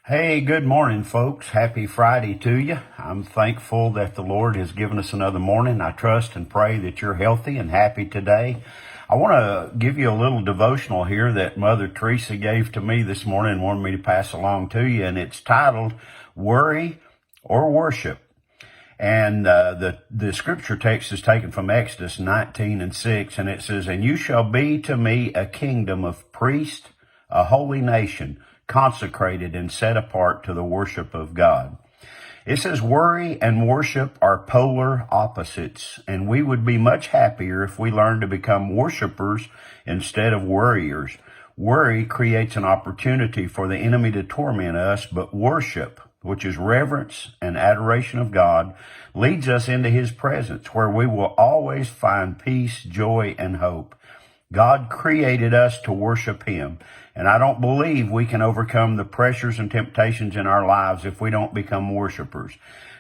Hey, good morning, folks. Happy Friday to you. I'm thankful that the Lord has given us another morning. I trust and pray that you're healthy and happy today. I want to give you a little devotional here that Mother Teresa gave to me this morning and wanted me to pass along to you, and it's titled Worry or Worship. And the scripture text is taken from Exodus 19:6, and it says, "And you shall be to me a kingdom of priests, a holy nation, consecrated and set apart to the worship of God." It says worry and worship are polar opposites, and we would be much happier if we learned to become worshipers instead of worriers. Worry creates an opportunity for the enemy to torment us, but worship, which is reverence and adoration of God, leads us into his presence, where we will always find peace, joy, and hope. God created us to worship him, and I don't believe we can overcome the pressures and temptations in our lives if we don't become worshipers.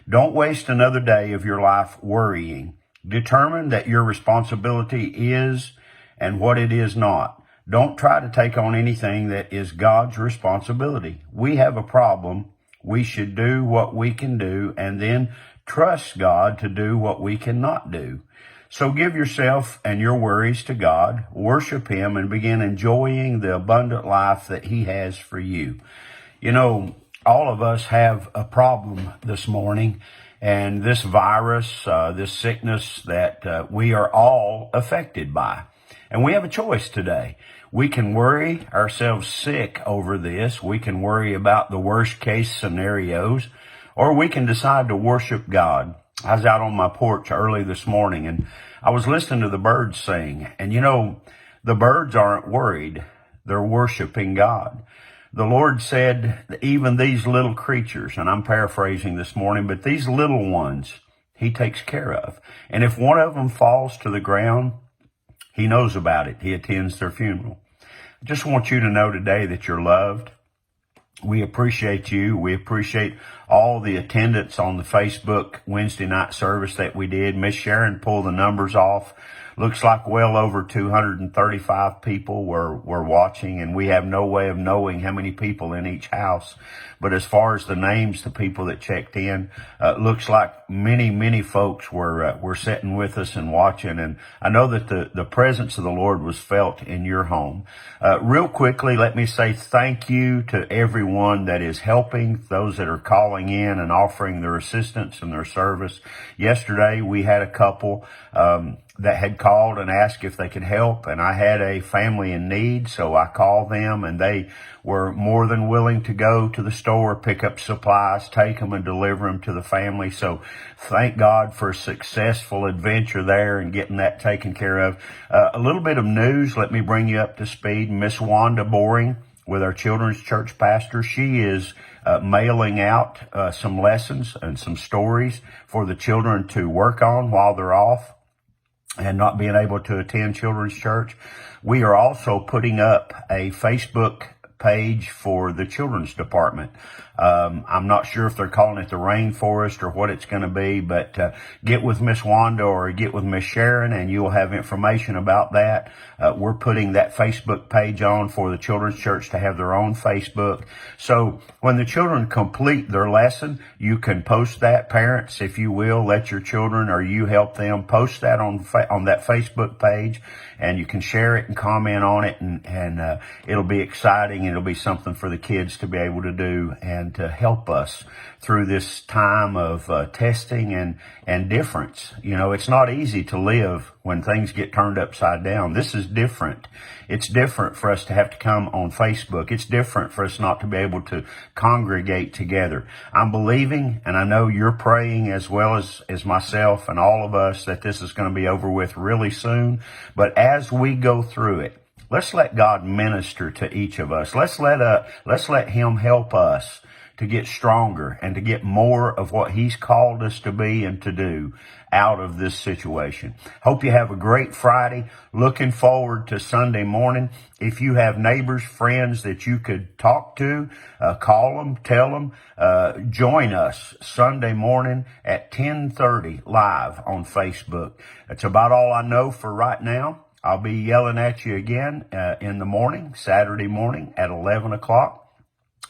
Don't waste another day of your life worrying. Determine that your responsibility is and what it is not. Don't try to take on anything that is God's responsibility. We have a problem. We should do what we can do and then trust God to do what we cannot do. So give yourself and your worries to God, worship him, and begin enjoying the abundant life that he has for you. You know, all of us have a problem this morning, and this virus, this sickness that we are all affected by. And we have a choice today. We can worry ourselves sick over this. We can worry about the worst case scenarios, or we can decide to worship God. I was out on my porch early this morning and I was listening to the birds sing. And you know, the birds aren't worried. They're worshiping God. The Lord said, even these little creatures, and I'm paraphrasing this morning, but these little ones, he takes care of. And if one of them falls to the ground, he knows about it. He attends their funeral. I just want you to know today that you're loved. We appreciate you. We appreciate all the attendance on the Facebook Wednesday night service that we did. Miss Sharon pulled the numbers off. Looks like well over 235 people were watching, and we have no way of knowing how many people in each house. But as far as the names, the people that checked in, looks like many folks were sitting with us and watching. And I know that the presence of the Lord was felt in your home. Real quickly, let me say thank you to everyone that is helping, those that are calling in and offering their assistance and their service. Yesterday, we had a couple that had called and asked if they could help, and I had a family in need, so I called them, and they were more than willing to go to the store, pick up supplies, take them and deliver them to the family. So thank God for a successful adventure there and getting that taken care of. A little bit of news, let me bring you up to speed. Miss Wanda Boring, with our children's church pastor, she is mailing out some lessons and some stories for the children to work on while they're off and not being able to attend children's church. We are also putting up a Facebook page for the children's department. I'm not sure if they're calling it the Rainforest or what it's going to be, but get with Miss Wanda or get with Miss Sharon and you'll have information about that. We're putting that Facebook page on for the children's church to have their own Facebook. So when the children complete their lesson, you can post that. Parents, if you will, let your children or you help them post that on that Facebook page, and you can share it and comment on it, and it'll be exciting. It'll be something for the kids to be able to do and to help us through this time of testing and difference. You know, it's not easy to live when things get turned upside down. This is different. It's different for us to have to come on Facebook. It's different for us not to be able to congregate together. I'm believing, and I know you're praying as well as myself and all of us, that this is going to be over with really soon. But as we go through it, let's let God minister to each of us. Let's let him help us to get stronger and to get more of what he's called us to be and to do out of this situation. Hope you have a great Friday. Looking forward to Sunday morning. If you have neighbors, friends that you could talk to, call them, tell them, join us Sunday morning at 10:30 live on Facebook. That's about all I know for right now. I'll be yelling at you again in the morning, Saturday morning at 11 o'clock.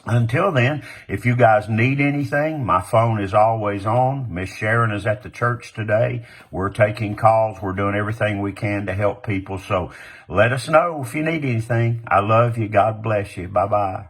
Until then, if you guys need anything, my phone is always on. Miss Sharon is at the church today. We're taking calls. We're doing everything we can to help people. So let us know if you need anything. I love you. God bless you. Bye-bye.